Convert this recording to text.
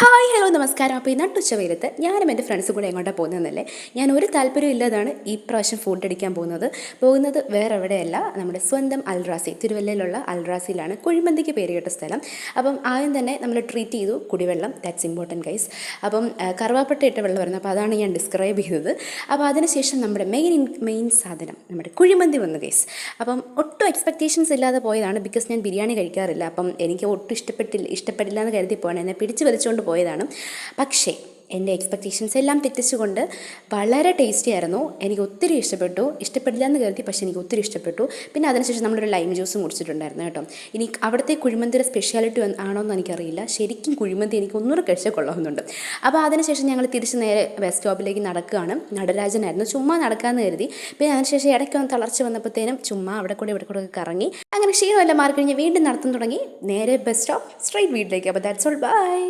Hi hello നമസ്കാരം. അപ്പോൾ ഈ നട്ടുച്ചവെയിലത്ത് ഞാനും എൻ്റെ ഫ്രണ്ട്സും കൂടെ എങ്ങോട്ടാണ് പോകുന്നതെന്നല്ലേ. ഞാൻ ഒരു താല്പര്യം ഇല്ലാതാണ് ഈ പ്രാവശ്യം ഫുഡ് അടിക്കാൻ പോകുന്നത് വേറെ എവിടെയല്ല, നമ്മുടെ സ്വന്തം അൽറാസി, തിരുവല്ലയിലുള്ള അൽറാസിയിലാണ്. കുഴിമന്തിക്ക് പേര് കേട്ട സ്ഥലം. അപ്പം ആദ്യം തന്നെ നമ്മൾ ട്രീറ്റ് ചെയ്തു കുടിവെള്ളം, ദാറ്റ്സ് ഇമ്പോർട്ടൻറ്റ് ഗൈസ്. അപ്പം കറുവാപ്പട്ട ഇട്ട വെള്ളം വരുന്നത്, അപ്പോൾ അതാണ് ഞാൻ ഡിസ്ക്രൈബ് ചെയ്തത്. അപ്പോൾ അതിനുശേഷം നമ്മുടെ മെയിൻ സാധനം നമ്മുടെ കുഴിമന്തി വന്നു ഗൈസ്. അപ്പം ഒട്ടും എക്സ്പെക്റ്റേഷൻസ് ഇല്ലാതെ പോയതാണ്, ബിക്കോസ് ഞാൻ ബിരിയാണി കഴിക്കാറില്ല. അപ്പം എനിക്ക് ഒട്ടും ഇഷ്ടപ്പെടില്ല എന്ന് കരുതി പോകണം, എന്നെ പിടിച്ച് വലിച്ചുകൊണ്ട് പോയതാണ്. പക്ഷേ എൻ്റെ എക്സ്പെക്റ്റേഷൻസ് എല്ലാം തെറ്റിച്ചുകൊണ്ട് വളരെ ടേസ്റ്റി ആയിരുന്നു. എനിക്ക് ഒത്തിരി ഇഷ്ടപ്പെടില്ല എന്ന് കരുതി, പക്ഷേ എനിക്ക് ഒത്തിരി ഇഷ്ടപ്പെട്ടു. പിന്നെ അതിനുശേഷം നമ്മളൊരു ലൈം ജ്യൂസും കുടിച്ചിട്ടുണ്ടായിരുന്നു കേട്ടോ. ഇനി അവിടുത്തെ കുഴിമന്തിയുടെ സ്പെഷ്യാലിറ്റി ആണോയെന്ന് എനിക്കറിയില്ല. ശരിക്കും കുഴിമന്തി എനിക്ക് ഒന്നുകൂടെ കഴിച്ചാൽ കൊള്ളാമെന്നുണ്ട്. അപ്പോൾ അതിനുശേഷം ഞങ്ങൾ തിരിച്ച് നേരെ ബസ് സ്റ്റോപ്പിലേക്ക് നടക്കുകയാണ്. നടരാജനായിരുന്നു, ചുമ്മാ നടക്കാമെന്ന് കരുതി. പിന്നെ അതിനുശേഷം ഇടയ്ക്കൊന്ന് തളർച്ച വന്നപ്പോഴത്തേനും ചുമ്മാ അവിടെ കൂടെ ഇവിടെ കൂടെ കറങ്ങി, അങ്ങനെ ക്ഷീണമെല്ലാം മാറി കഴിഞ്ഞ് വീണ്ടും നടത്താൻ തുടങ്ങി. നേരെ ബസ് സ്റ്റോപ്പ്, സ്ട്രൈറ്റ് വീട്ടിലേക്ക്. അപ്പോൾ ദാറ്റ്സ് ഓൾ, ബൈ.